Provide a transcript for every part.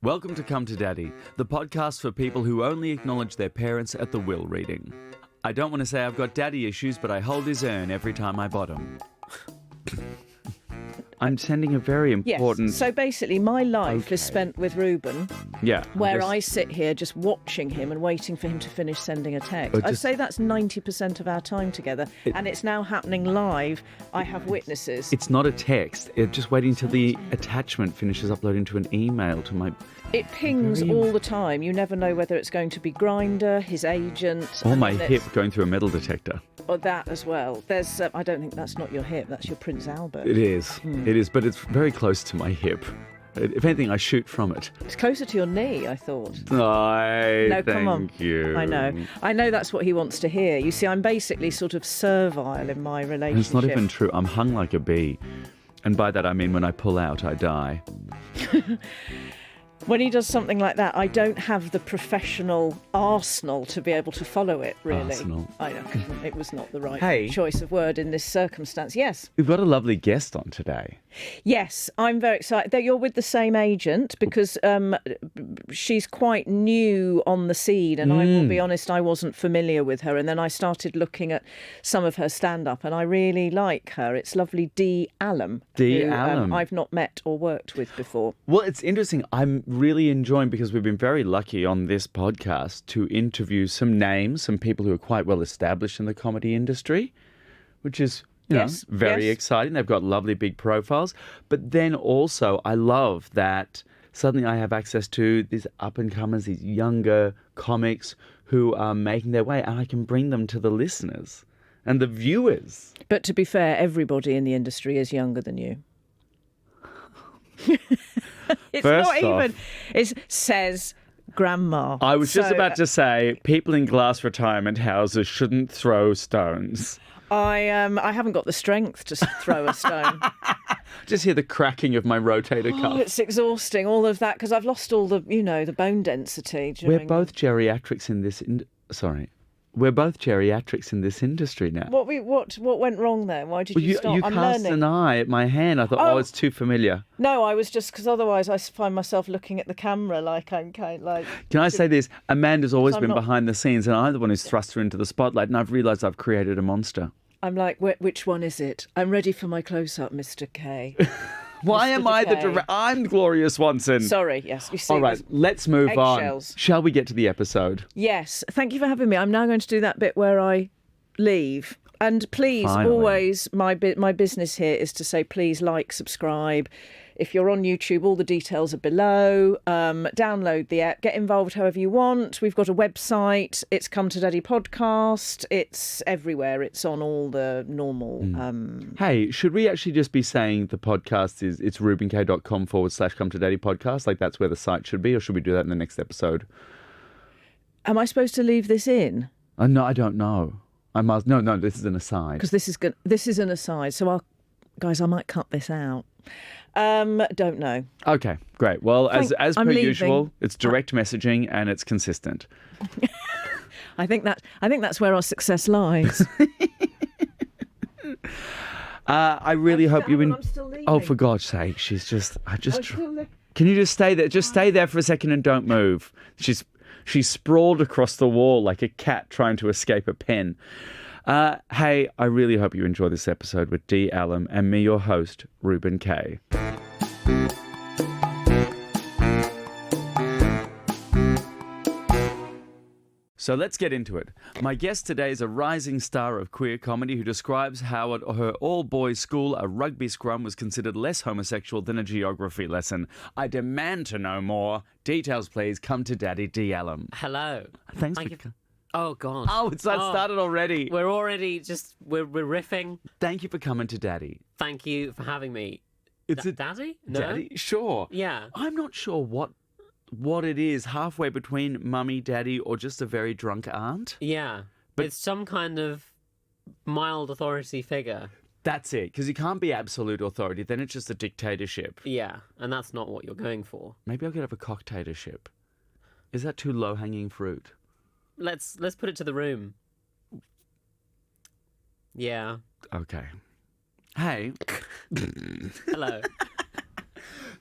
Welcome to Come to Daddy, the podcast for people who only acknowledge their parents at the will reading. I don't want to say I've got daddy issues, but I hold his urn every time I bottom. I'm sending a very important... Yes. So basically, my life is spent with Reuben, where I sit here just watching him and waiting for him to finish sending a text. I'd say that's 90% of our time together, and it's now happening live. I have witnesses. It's not a text. It's just waiting till the attachment finishes uploading to an email to my... It pings all the time. You never know whether it's going to be Grindr, his agent... Or my hip going through a metal detector. Or that as well. There's, I don't think that's not your hip, that's your Prince Albert. It is. It is, but it's very close to my hip. If anything, I shoot from it. It's closer to your knee, I thought. Thank you. I know that's what he wants to hear. You see, I'm basically sort of servile in my relationship. And it's not even true. I'm hung like a bee. And by that I mean when I pull out, I die. When he does something like that, I don't have the professional arsenal to be able to follow it, really. Arsenal. I know, it was not the right choice of word in this circumstance. Yes. We've got a lovely guest on today. Yes, I'm very excited that you're with the same agent because she's quite new on the scene, and I will be honest, I wasn't familiar with her. And then I started looking at some of her stand-up, and I really like her. It's lovely Dee Allum. Dee Allum. I've not met or worked with before. Well, it's interesting. I'm really enjoying, because we've been very lucky on this podcast to interview some names, some people who are quite well established in the comedy industry, which is... very exciting. They've got lovely big profiles. But then also, I love that suddenly I have access to these up-and-comers, these younger comics who are making their way, and I can bring them to the listeners and the viewers. But to be fair, everybody in the industry is younger than you. It's First not off, even... It says... Grandma. I was just about to say, people in glass retirement houses shouldn't throw stones. I haven't got the strength to throw a stone. Just hear the cracking of my rotator cuff. It's exhausting, all of that, because I've lost all the, the bone density. We're both geriatrics in this... We're both geriatrics in this industry now. What went wrong there? Why did you stop? You cast an eye at my hand. I thought, it's too familiar. No, I was just, because otherwise I find myself looking at the camera like I'm kind of like... Can I say this? Amanda's always been behind the scenes, and I'm the one who's thrust her into the spotlight, and I've realised I've created a monster. I'm like, which one is it? I'm ready for my close-up, Mr. Kaye. Why am I the director? I'm Gloria Swanson. Sorry, yes. You see, all right, let's move eggshells. on. Shall we get to the episode? Yes. Thank you for having me. I'm now going to do that bit where I leave. And please, always, my business here is to say, please like, subscribe. If you're on YouTube, all the details are below. Download the app. Get involved however you want. We've got a website. It's Come to Daddy Podcast. It's everywhere. It's on all the normal... Hey, should we actually just be saying the podcast it's reubenkaye.com/Come to Daddy Podcast? Like that's where the site should be, or should we do that in the next episode? Am I supposed to leave this in? No, I don't know. I must... No, this is an aside. Because this is an aside. So, guys, I might cut this out. Don't know. Okay, great. Well, as per usual, it's direct messaging and it's consistent. I think that's where our success lies. I really hope you... I'm still leaving. Oh, for God's sake, she's just... Can you just stay there? Just stay there for a second and don't move. She's sprawled across the wall like a cat trying to escape a pen. Hey, I really hope you enjoy this episode with Dee Allum and me, your host, Reuben Kaye. So let's get into it. My guest today is a rising star of queer comedy who describes how at her all-boys school a rugby scrum was considered less homosexual than a geography lesson. I demand to know more. Details, please. Come to Daddy, Dee Allum. Hello. Thanks for... Oh, God. Oh, it's started already. We're already we're riffing. Thank you for coming to Daddy. Thank you for having me. It's a Daddy? No? Daddy? Sure. Yeah. I'm not sure what it is, halfway between mummy, daddy, or just a very drunk aunt. Yeah. But it's some kind of mild authority figure. That's it, because you can't be absolute authority, then it's just a dictatorship. Yeah, and that's not what you're going for. Maybe I could have a cocktatorship. Is that too low-hanging fruit? Let's put it to the room. Yeah. Okay. Hey. Hello.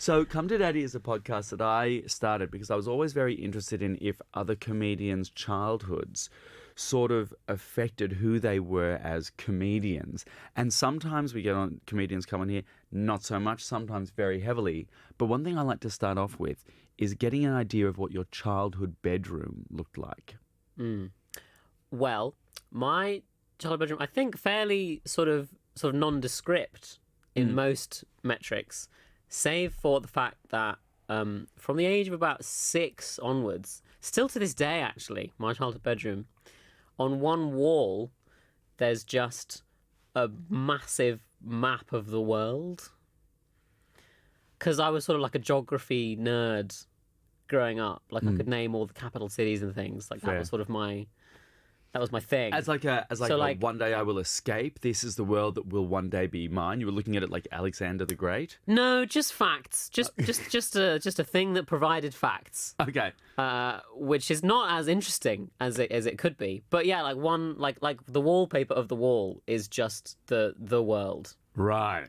So Come to Daddy is a podcast that I started because I was always very interested in if other comedians' childhoods sort of affected who they were as comedians. And sometimes we get on comedians come on here, not so much, sometimes very heavily. But one thing I like to start off with is getting an idea of what your childhood bedroom looked like. Well, my childhood bedroom, I think fairly sort of nondescript in most metrics, save for the fact that from the age of about 6 onwards, still to this day actually, my childhood bedroom, on one wall there's just a massive map of the world. Because I was sort of like a geography nerd growing up. Like I could name all the capital cities and things. Like that was sort of my thing. As one day I will escape. This is the world that will one day be mine. You were looking at it like Alexander the Great. No, just facts. Just a thing that provided facts. Okay. Which is not as interesting as it could be. But yeah, like the wallpaper of the wall is just the world. Right.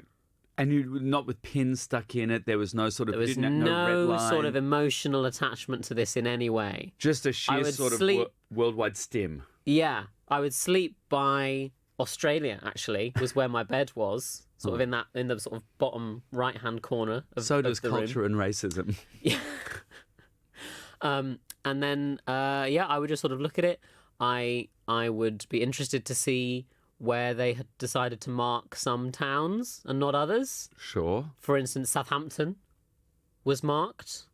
And you not with pins stuck in it. There was no sort of red line. Sort of emotional attachment to this in any way. Just a sheer sort of worldwide stim. Yeah, I would sleep by Australia. Actually, was where my bed was, sort of in the sort of bottom right hand corner of So does the culture room. and racism. Yeah. And then I would just sort of look at it. I would be interested to see where they had decided to mark some towns and not others. Sure. For instance, Southampton was marked.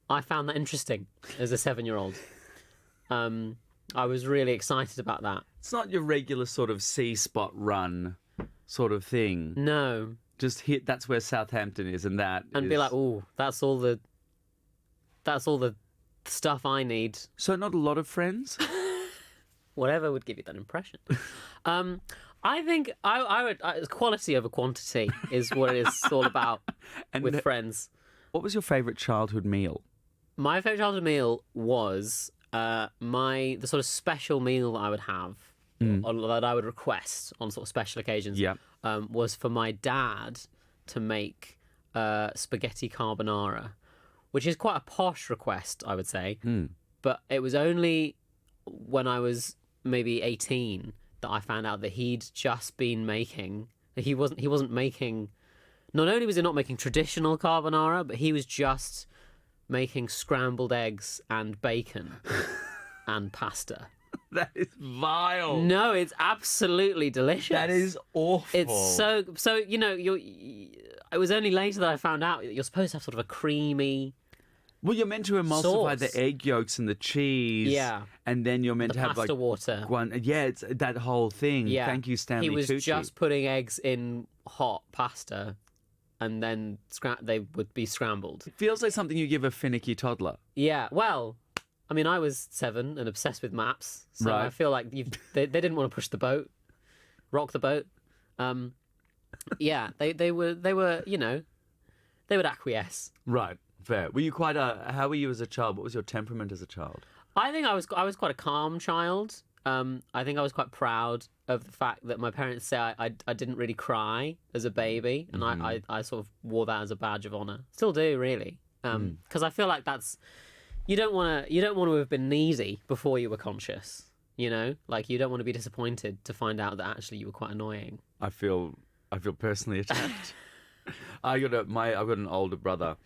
I found that interesting as a 7-year-old. I was really excited about that. It's not your regular sort of C-spot run sort of thing. No. Just hit, that's where Southampton is, and be like, oh, that's all the stuff I need. So not a lot of friends? Whatever would give you that impression. I think I would quality over quantity is what it is all about with friends. What was your favourite childhood meal? My favourite childhood meal was the sort of special meal that I would have, or that I would request on sort of special occasions. Yeah. Was for my dad to make spaghetti carbonara, which is quite a posh request, I would say. But it was only when I was maybe 18 that I found out that he'd just been making. He wasn't making. Not only was he not making traditional carbonara, but he was just making scrambled eggs and bacon and pasta. That is vile. No, it's absolutely delicious. That is awful. It's so it was only later that I found out that you're supposed to have sort of a creamy. Well, you're meant to emulsify sauce. the egg yolks and the cheese. Yeah. And then you're meant to have pasta like water. Yeah, it's that whole thing. Yeah. Thank you, Stanley He was Tucci. just putting eggs in hot pasta, and then they would be scrambled. It feels like something you give a finicky toddler. Yeah, well, I mean, I was 7 and obsessed with maps, so Right. I feel like they didn't want to push the boat, rock the boat. Yeah, they were they would acquiesce. Right. Fair. Were you quite how were you as a child? What was your temperament as a child? I think I was quite a calm child. I think I was quite proud of the fact that my parents say I didn't really cry as a baby, and I sort of wore that as a badge of honour. Still do, really, because I feel like that's you don't want to have been needy before you were conscious. You know, like you don't want to be disappointed to find out that actually you were quite annoying. I feel personally attacked. I've got an older brother,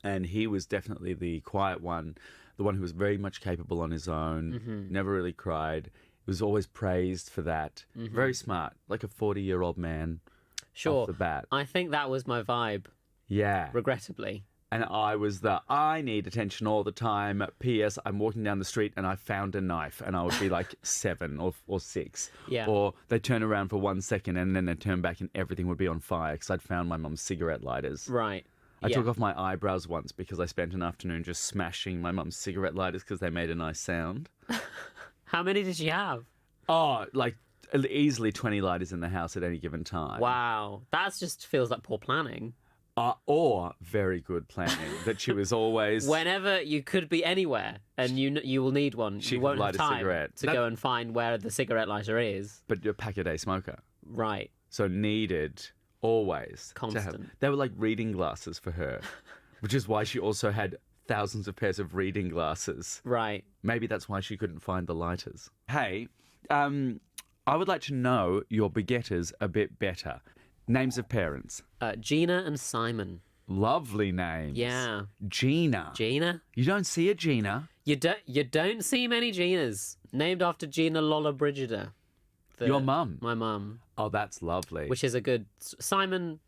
and he was definitely the quiet one, the one who was very much capable on his own, never really cried. Was always praised for that. Very smart, like a 40-year-old man. Sure. Off the bat. I think that was my vibe. Yeah. Regrettably. And I was I need attention all the time. P.S. I'm walking down the street and I found a knife, and I would be like 7 or 6. Yeah. Or they'd turn around for 1 second and then they'd turn back and everything would be on fire because I'd found my mum's cigarette lighters. Right. I took off my eyebrows once because I spent an afternoon just smashing my mum's cigarette lighters because they made a nice sound. How many did you have? Oh, like easily 20 lighters in the house at any given time. Wow. That just feels like poor planning. Or very good planning, that she was always... Whenever you could be anywhere and you will need one, She you could won't light have a time cigarette. to go and find where the cigarette lighter is. But you're a pack-a-day smoker. Right. So needed Always. Constant. They were like reading glasses for her, which is why she also had thousands of pairs of reading glasses. Right. Maybe that's why she couldn't find the lighters. Hey, I would like to know your begetters a bit better. Names of parents. Gina and Simon. Lovely names. Yeah. Gina. Gina? You don't see a Gina. You don't see many Ginas. Named after Gina Lola Brigida. Your mum? My mum. Oh, that's lovely. Which is a good... Simon,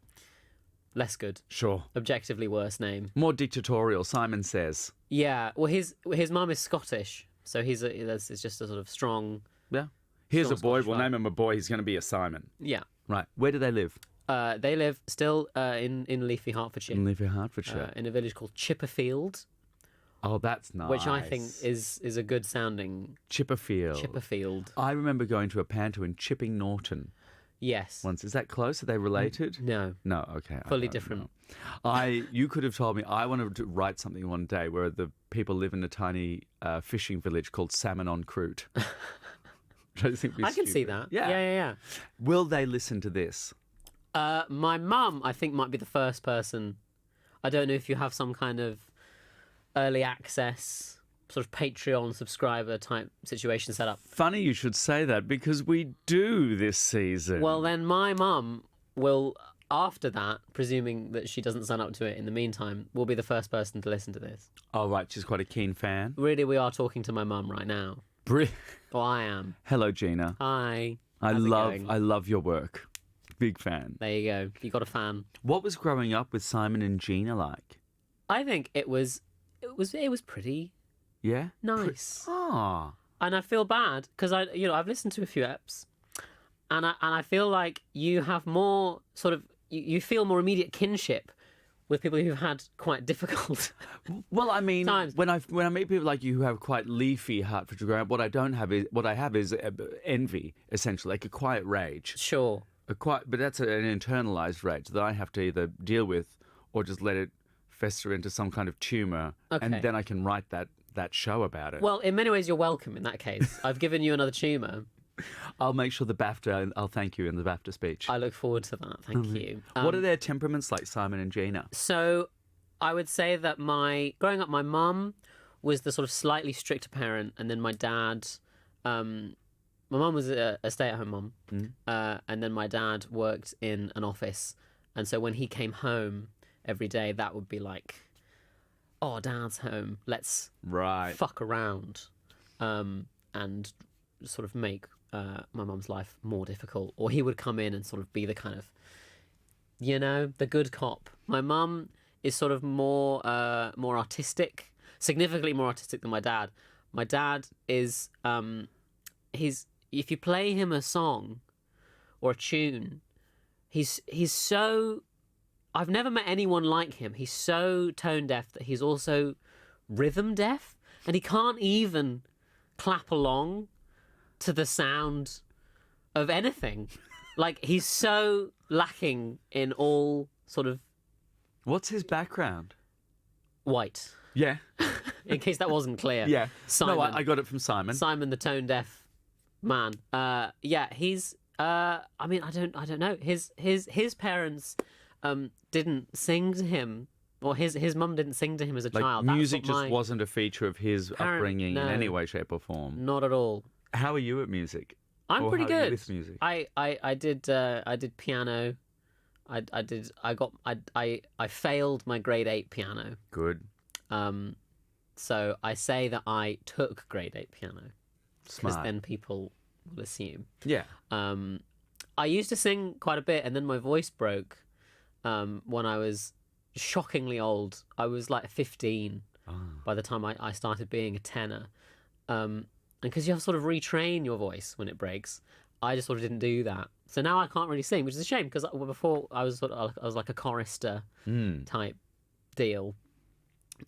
less good. Sure. Objectively worse name. More dictatorial, Simon says. Yeah. Well, his mum is Scottish. So it's just a sort of strong... Yeah. Here's a boy. Scottish We'll vibe. name him a boy. He's going to be a Simon. Yeah. Right. Where do they live? They live still in leafy Hertfordshire. In leafy Hertfordshire. In a village called Chipperfield. Oh, that's nice. Which I think is a good sounding... Chipperfield. I remember going to a panto in Chipping Norton Yes. once. Is that close? Are they related? No. No, okay. Fully different. You could have told me, I wanted to write something one day where the people live in a tiny fishing village called Salmon on Croute. Which I think would be I can see stupid. that. Yeah. Yeah. Will they listen to this? My mum, I think, might be the first person. I don't know if you have some kind of early access, sort of Patreon subscriber type situation set up. Funny you should say that because we do this season. Well, then my mum will, after that, presuming that she doesn't sign up to it in the meantime, will be the first person to listen to this. Oh, right. She's quite a keen fan. Really, we are talking to my mum right now. Well, I am. Hello, Gina. Hi. I How's it going? love your work. Big fan. There you go. You got a fan. What was growing up with Simon and Gina like? I think it was pretty Yeah? nice. Ah. And I feel bad because I've listened to a few eps, and I feel like you have more sort of you feel more immediate kinship with people who've had quite difficult. Well, I mean, times. when I meet people like you who have quite leafy Hertfordshire growing up, what I have is envy, essentially, like a quiet rage. Sure. But that's an internalized rage that I have to either deal with or just let it fester into some kind of tumor, Okay. and then I can write that show about it. Well, in many ways, you're welcome in that case. I've given you another tumour. I'll make sure the BAFTA, I'll thank you in the BAFTA speech. I look forward to that. Thank you. What are their temperaments like, Simon and Gina? So I would say that growing up, my mum was the sort of slightly stricter parent, and then my dad, my mum was a stay-at-home mum, and then my dad worked in an office, and so when he came home every day, that would be like, oh, Dad's home, let's fuck around, and sort of make my mum's life more difficult. Or he would come in and sort of be the kind of, the good cop. My mum is sort of more artistic, significantly more artistic than my dad. My dad is, if you play him a song or a tune, he's so... I've never met anyone like him. He's so tone deaf that he's also rhythm deaf, and he can't even clap along to the sound of anything. Like, he's so lacking in all sort of... What's his background? White. Yeah. In case that wasn't clear. Yeah. Simon. No, I got it from Simon. Simon, the tone deaf man. Yeah, he's... I mean, I don't know. His parents didn't sing to him, or his mum didn't sing to him as a child. Music just wasn't a feature of his upbringing in any way, shape, or form. Not at all. How are you at music? I'm pretty how are you good. with music? I did piano. I failed my grade 8 piano. Good. So I say that I took grade 8 piano. Smart. Because then people will assume. Yeah. I used to sing quite a bit, and then my voice broke when I was shockingly old. I was like 15 by the time I started being a tenor. And because you have to sort of retrain your voice when it breaks, I just sort of didn't do that. So now I can't really sing, which is a shame, because before I was like a chorister type deal.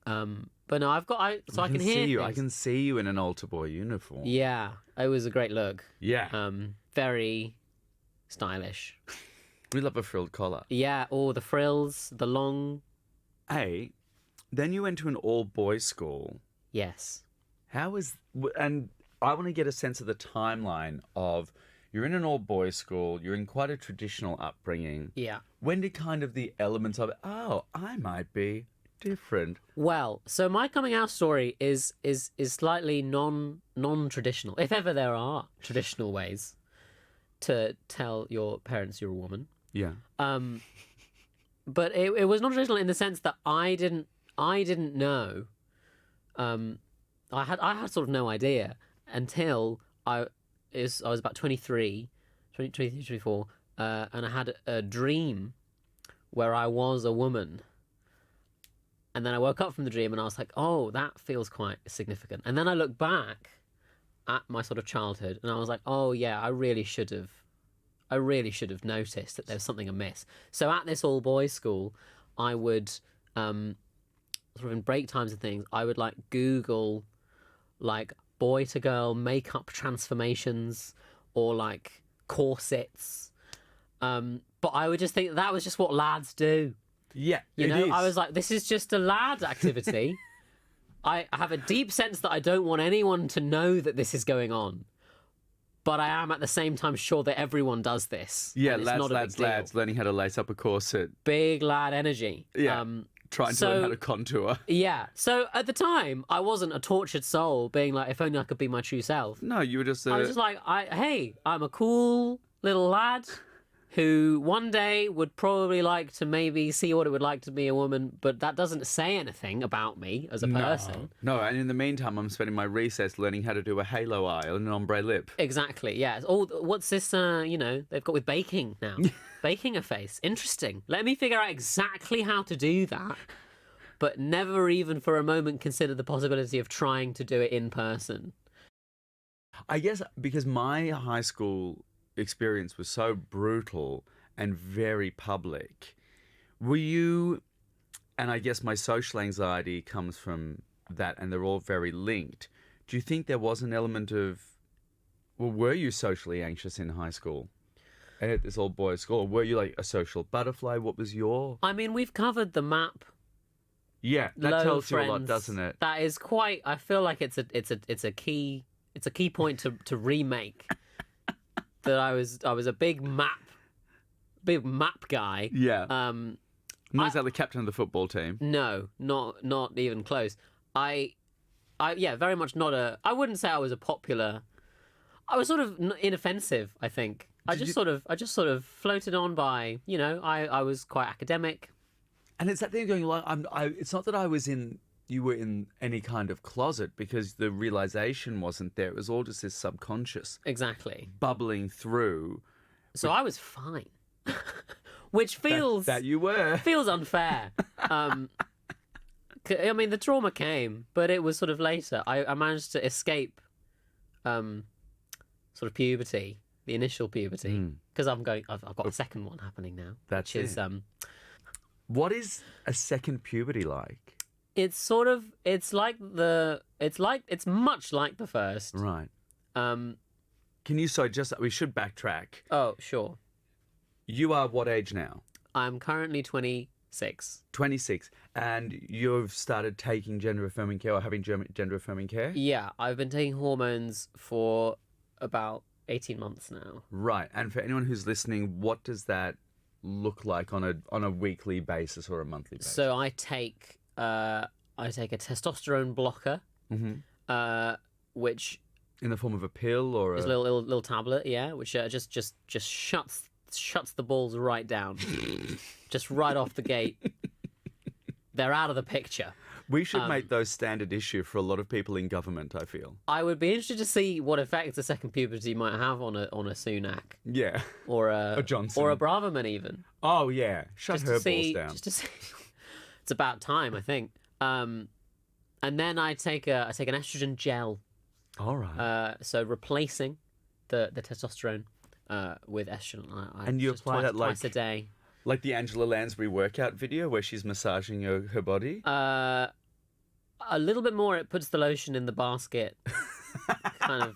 But no, I can hear you. things. I can see you in an altar boy uniform. Yeah, it was a great look. Yeah. Very stylish. We love a frilled collar. Yeah, or the frills, the long... Hey, then you went to an all-boys school. Yes. And I want to get a sense of the timeline of you're in an all-boys school, you're in quite a traditional upbringing. Yeah. When did kind of the elements of, I might be different? Well, so my coming out story is slightly non-traditional, if ever there are traditional ways to tell your parents you're a woman. Yeah. But it was non-traditional in the sense that I didn't know. I had sort of no idea until I was about 23, 24, and I had a dream where I was a woman. And then I woke up from the dream and I was like, oh, that feels quite significant. And then I looked back at my sort of childhood and I was like, oh yeah, I really should have noticed that there was something amiss. So at this all-boys school, I would, sort of in break times and things, I would like Google like boy to girl makeup transformations or like corsets. But I would just think that was just what lads do. Yeah, you know, is. I was like, this is just a lad activity. I have a deep sense that I don't want anyone to know that this is going on. But I am at the same time sure that everyone does this. Yeah, and it's lads learning how to lace up a corset. Big lad energy. Yeah, trying to learn how to contour. Yeah, so at the time, I wasn't a tortured soul being like, if only I could be my true self. No, you were just... I was just like, hey, I'm a cool little lad who one day would probably like to maybe see what it would like to be a woman, but that doesn't say anything about me as a person. No, and in the meantime, I'm spending my recess learning how to do a halo eye and an ombre lip. Exactly, yeah. Oh, what's this, they've got with baking now? Baking a face. Interesting. Let me figure out exactly how to do that, but never even for a moment consider the possibility of trying to do it in person. I guess because my high school experience was so brutal and very public. Were you, and I guess my social anxiety comes from that and they're all very linked. Do you think there was an element of, well, were you socially anxious in high school? And at this all boys school, or were you like a social butterfly? What was your... I mean, we've covered the map. Yeah, that tells you a lot, doesn't it? That is quite, I feel like it's a key point to remake. That I was a big map guy. Yeah. Not exactly the captain of the football team. No, not even close. I very much not a. I wouldn't say I was a popular. I was sort of inoffensive. I think I just sort of floated on by. You know, I was quite academic. And it's that thing going like it's not that I was in. You were in any kind of closet because the realization wasn't there. It was all just this subconscious. Exactly. Bubbling through. So I was fine. Which feels... That you were. Feels unfair. I mean, the trauma came, but it was sort of later. I managed to escape sort of puberty, the initial puberty. Because I've got a second one happening now. That's which is, what is a second puberty like? It's much like the first. Right. We should backtrack. Oh, sure. You are what age now? I'm currently 26. 26. And you've started taking gender-affirming care or having gender-affirming care? Yeah, I've been taking hormones for about 18 months now. Right. And for anyone who's listening, what does that look like on a weekly basis or a monthly basis? So I take a testosterone blocker, which in the form of a pill or is a little tablet, yeah, which just shuts the balls right down, just right off the gate. They're out of the picture. We should make those standard issue for a lot of people in government, I feel. I would be interested to see what effects a second puberty might have on a Sunak. Yeah. Or a Johnson. Or a Braverman even. Oh yeah. Shut her balls down. Just to see. It's about time, I think. And then I take an estrogen gel. All right. So replacing the testosterone with estrogen. And you apply that twice a day. Like the Angela Lansbury workout video where she's massaging her body? A little bit more. It puts the lotion in the basket. Kind of,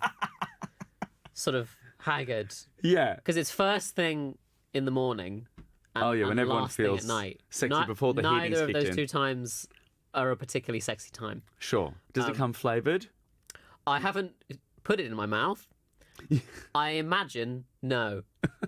sort of haggard. Yeah. Because it's first thing in the morning. And, when everyone feels at night. sexy before the heating's kicked in. Neither of those two times are a particularly sexy time. Sure. Does it come flavoured? I haven't put it in my mouth. I imagine no.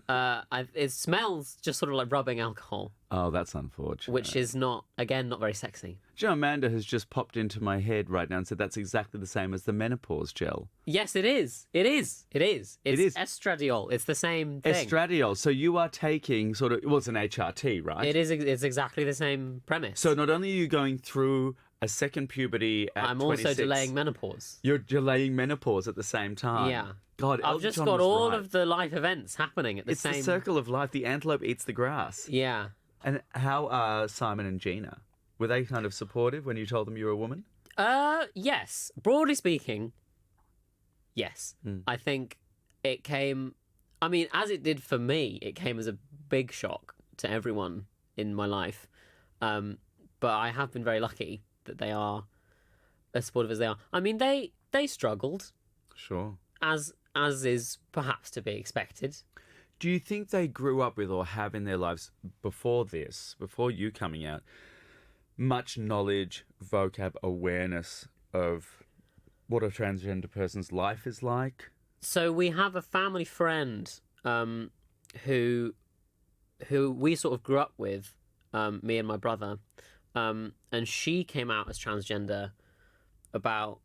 It smells just sort of like rubbing alcohol. Oh, that's unfortunate. Which is not very sexy. Do you know, Amanda has just popped into my head right now and said that's exactly the same as the menopause gel. Yes, it is. It's estradiol. It's the same thing. Estradiol. So you are taking it's an HRT, right? It is. It's exactly the same premise. So not only are you going through a second puberty at I'm 26, also delaying menopause. You're delaying menopause at the same time. Yeah. God, I've just got all of the life events happening at the same... It's the circle of life. The antelope eats the grass. Yeah. And how are Simon and Gina? Were they kind of supportive when you told them you were a woman? Yes. Broadly speaking, yes. I think it came... I mean, as it did for me, it came as a big shock to everyone in my life. But I have been very lucky that they are as supportive as they are. I mean, they struggled. Sure. As is perhaps to be expected. Do you think they grew up with or have in their lives before you coming out, much knowledge, vocab, awareness of what a transgender person's life is like? So we have a family friend who we sort of grew up with, me and my brother, and she came out as transgender about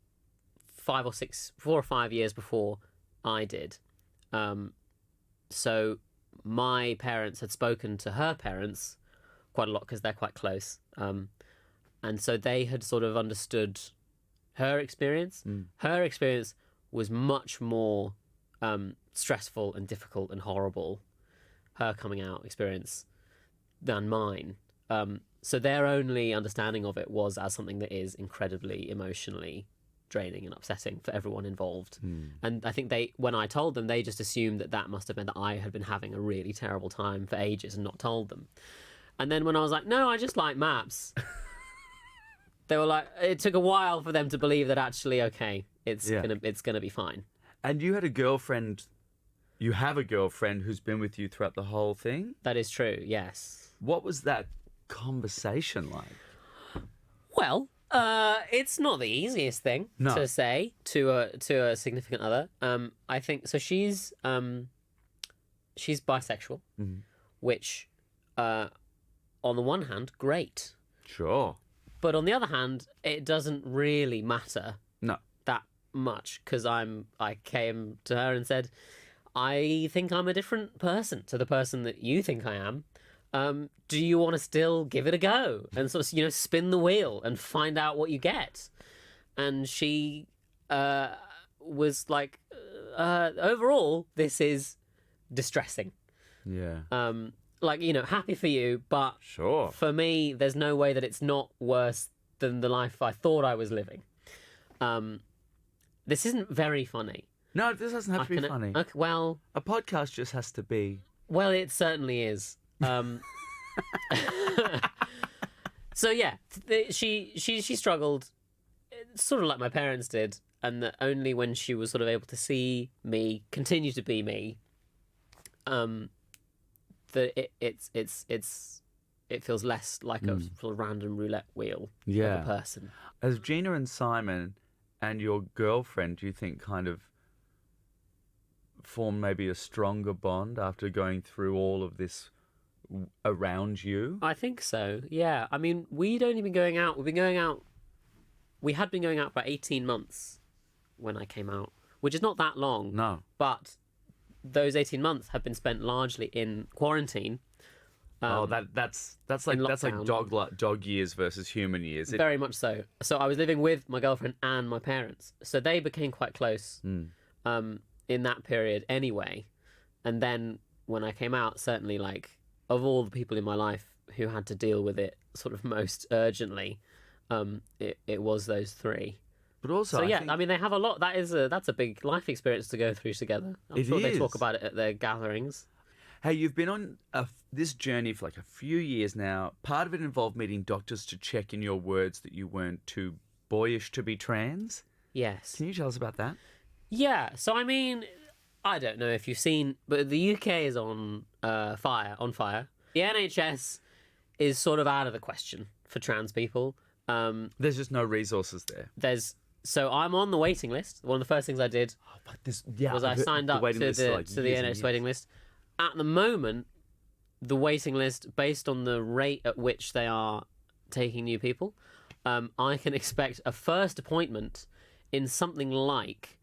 4 or 5 years before I did. So my parents had spoken to her parents quite a lot because they're quite close. And so they had sort of understood her experience. Her experience was much more stressful and difficult and horrible, her coming out experience, than mine. So their only understanding of it was as something that is incredibly emotionally draining and upsetting for everyone involved. And I think when I told them, they just assumed that must have meant that I had been having a really terrible time for ages and not told them. And then when I was like, no, I just like maps, they were like, it took a while for them to believe that actually, okay, it's gonna be fine. And you have a girlfriend who's been with you throughout the whole thing? That is true, yes. What was that conversation like? Well, it's not the easiest thing to say to a significant other. I think so. She's bisexual, which, on the one hand, great. Sure. But on the other hand, it doesn't really matter. No. That much because I came to her and said, I think I'm a different person to the person that you think I am. Do you want to still give it a go and sort of, spin the wheel and find out what you get? And she was like, overall, this is distressing. Yeah. Happy for you, but sure. For me, there's no way that it's not worse than the life I thought I was living. This isn't very funny. No, this doesn't have to be funny. Okay, well... A podcast just has to be... Well, it certainly is. So yeah, she struggled, sort of like my parents did, and that only when she was sort of able to see me, continue to be me, that it feels less like a sort of random roulette wheel of a person. As Gina and Simon and your girlfriend, do you think kind of form maybe a stronger bond after going through all of this around you? I think so, yeah. I mean, we'd only been going out. We had been going out for 18 months when I came out, which is not that long. No. But those 18 months have been spent largely in quarantine. That's like dog years versus human years. Very much so. So I was living with my girlfriend and my parents. So they became quite close in that period anyway. And then when I came out, certainly of all the people in my life who had to deal with it sort of most urgently, it was those three. But also, I mean, they have a lot. That's a big life experience to go through together. I'm sure they talk about it at their gatherings. Hey, you've been on this journey for a few years now. Part of it involved meeting doctors to check in your words that you weren't too boyish to be trans. Yes. Can you tell us about that? Yeah. So I mean, I don't know if you've seen, but the UK is on fire. The NHS is sort of out of the question for trans people. There's just no resources there. There's So I'm on the waiting list. One of the first things I did was I signed up to the NHS waiting list. At the moment, the waiting list, based on the rate at which they are taking new people, I can expect a first appointment in something like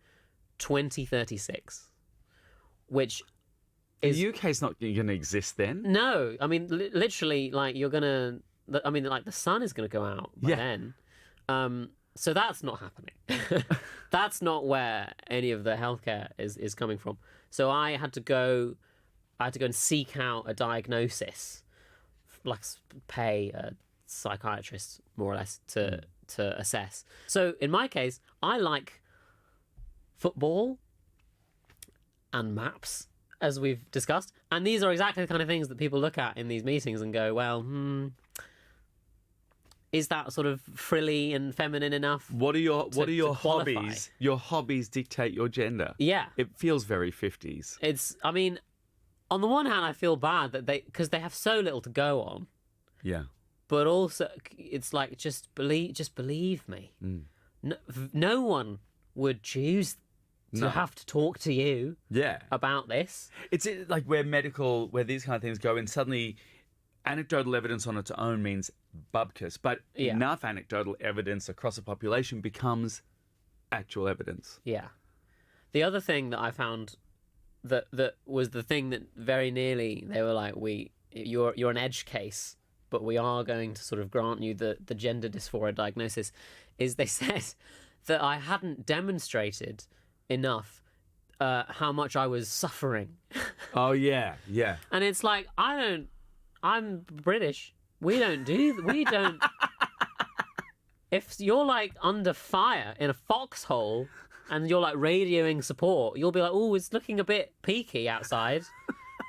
2036, which is... The UK's not going to exist then? No, I mean, literally, like, you're going to... I mean, like, the sun is going to go out by then. So that's not happening. That's not where any of the healthcare is coming from. So I had to go and seek out a diagnosis, like pay a psychiatrist more or less to assess. So in my case, I like football and maps, as we've discussed, and these are exactly the kind of things that people look at in these meetings and go, well, is that sort of frilly and feminine enough? What are your hobbies? Your hobbies dictate your gender. Yeah, it feels very 50s. I mean, on the one hand, I feel bad that because they have so little to go on. Yeah. But also, it's like, just believe me. No one would choose to have to talk to you about this. It's like where these kind of things go, and suddenly anecdotal evidence on its own means bubkus, but enough anecdotal evidence across a population becomes actual evidence. Yeah. The other thing that I found that was the thing that very nearly they were like, you're an edge case, but we are going to sort of grant you the gender dysphoria diagnosis, is they said that I hadn't demonstrated enough how much I was suffering. Oh, yeah. And it's like, I'm British. We don't... If you're like under fire in a foxhole and you're like radioing support, you'll be like, oh, it's looking a bit peaky outside.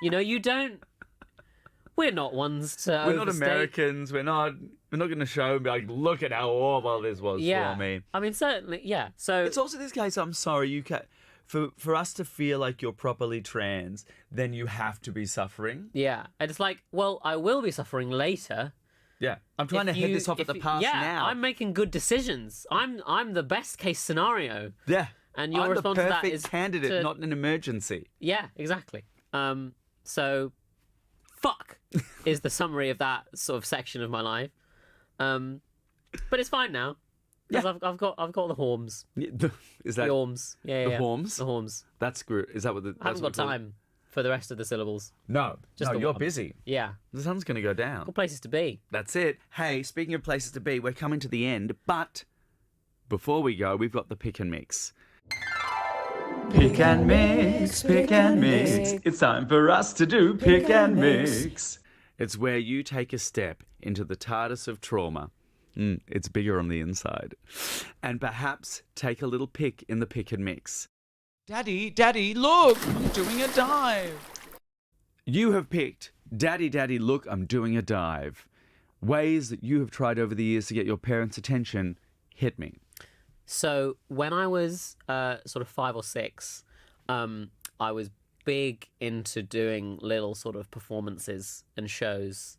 You don't... We're not ones to We're not overstate. Americans. We're not going to show and be like, look at how horrible this was for me. I mean, certainly, yeah. So it's also this case, I'm sorry, you can't... For us to feel like you're properly trans, then you have to be suffering. Yeah. And it's like, well, I will be suffering later. Yeah. I'm trying to head this off at the pass now. Yeah, I'm making good decisions. I'm the best case scenario. Yeah. And your response to that is... I'm the perfect candidate, not an emergency. Yeah, exactly. So, fuck is the summary of that sort of section of my life. But it's fine now. Because I've got the horms. Is that the horms? Yeah. The horms? The horms. That's good. Is that what the? I haven't got time for the rest of the syllables. No, you're busy. Yeah. The sun's going to go down. Got places to be. That's it. Hey, speaking of places to be, we're coming to the end, but before we go, we've got the pick and mix. Pick and mix, pick and mix. It's time for us to do pick and mix. It's where you take a step into the TARDIS of trauma. It's bigger on the inside. And perhaps take a little pick in the pick and mix. Daddy, look, I'm doing a dive. You have picked, Daddy, look, I'm doing a dive. Ways that you have tried over the years to get your parents' attention. Hit me. So when I was sort of 5 or 6, I was big into doing little sort of performances and shows,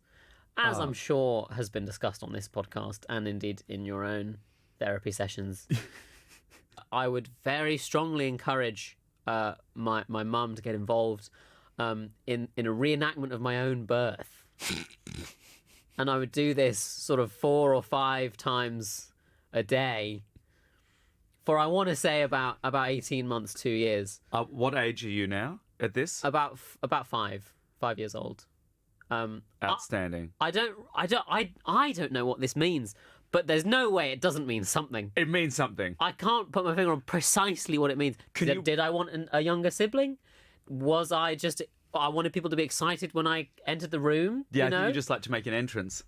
as I'm sure has been discussed on this podcast and indeed in your own therapy sessions. I would very strongly encourage my mum to get involved in a reenactment of my own birth. And I would do this sort of 4 or 5 times a day for, I want to say, about 18 months, 2 years. What age are you now at this? About 5 years old. Outstanding. I don't know what this means, but there's no way it doesn't mean something. It means something. I can't put my finger on precisely what it means. Did I want a younger sibling? Was I just... I wanted people to be excited when I entered the room? Yeah, I think you just like to make an entrance.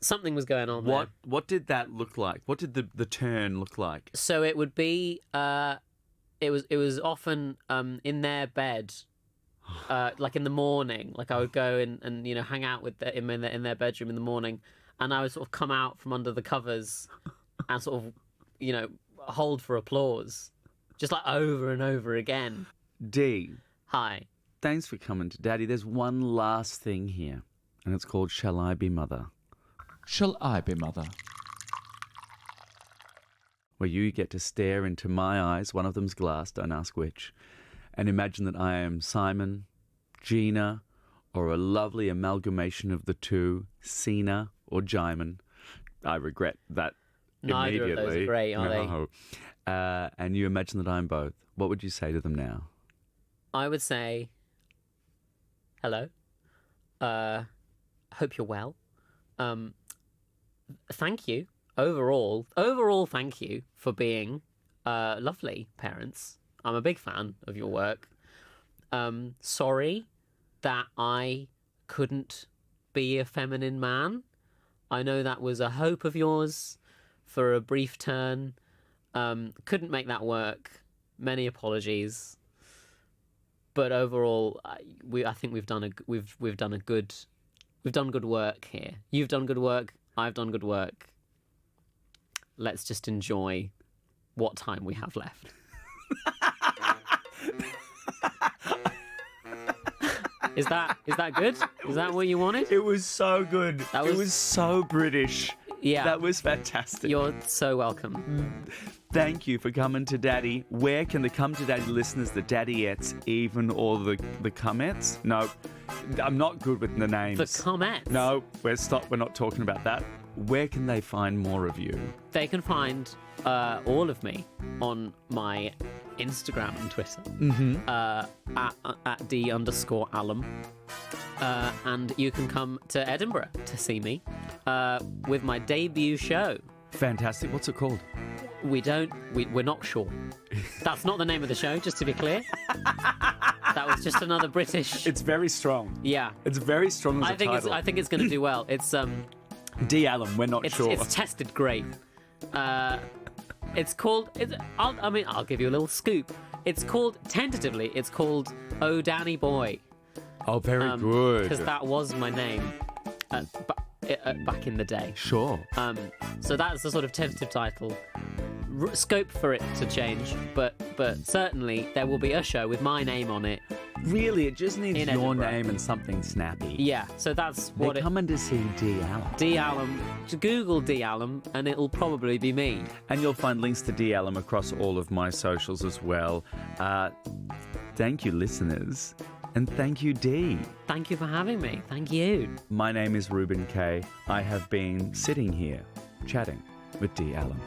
Something was going on there. What did that look like? What did the turn look like? So it would be... It was often in their bed... like in the morning, like I would go and hang out with them in their bedroom in the morning, and I would sort of come out from under the covers and sort of hold for applause, just like over and over again. Dee. Hi. Thanks for coming to Daddy. There's one last thing here, and it's called Shall I Be Mother? Shall I be mother? where you get to stare into my eyes. One of them's glass, don't ask which. And imagine that I am Simon, Gina, or a lovely amalgamation of the two, Cena or Jaimin. I regret that Neither immediately. of those are great, are they? And you imagine that I'm both. What would you say to them now? I would say, hello. Hope you're well. Thank you. Overall, thank you for being lovely parents. I'm a big fan of your work. Sorry that I couldn't be a feminine man. I know that was a hope of yours for a brief turn. Couldn't make that work. Many apologies. But overall, I think we've done good work here. You've done good work. I've done good work. Let's just enjoy what time we have left. Is that good? Is that what you wanted? It was so good. It was so British. Yeah. That was fantastic. You're so welcome. Thank you for coming to Daddy. Where can the Come to Daddy listeners, the Daddyettes even, or the Comettes? No, I'm not good with the names. The Comettes? No, we're not talking about that. Where can they find more of you? They can find all of me on my Instagram and Twitter at Dee_Allum. And you can come to Edinburgh to see me with my debut show. Fantastic. What's it called? We're not sure. That's not the name of the show, just to be clear. That was just another British. It's very strong. Yeah. It's very strong as a title. I think it's going to do well. It's Dee Allum, we're not sure. It's tested great. It's called. I'll give you a little scoop. It's called tentatively. It's called Oh Danny Boy. Oh, very good. Because that was my name back in the day. Sure. So that's the sort of tentative title. Scope for it to change, but certainly there will be a show with my name on it. Really, it just needs your Edinburgh. name and something snappy. Yeah, so that's what They're coming to see Dee Allum. Dee Allum. Google Dee Allum, and it'll probably be me. And you'll find links to Dee Allum across all of my socials as well. Thank you, listeners. And thank you, Dee. Thank you for having me. Thank you. My name is Reuben Kaye. I have been sitting here chatting with Dee Allum.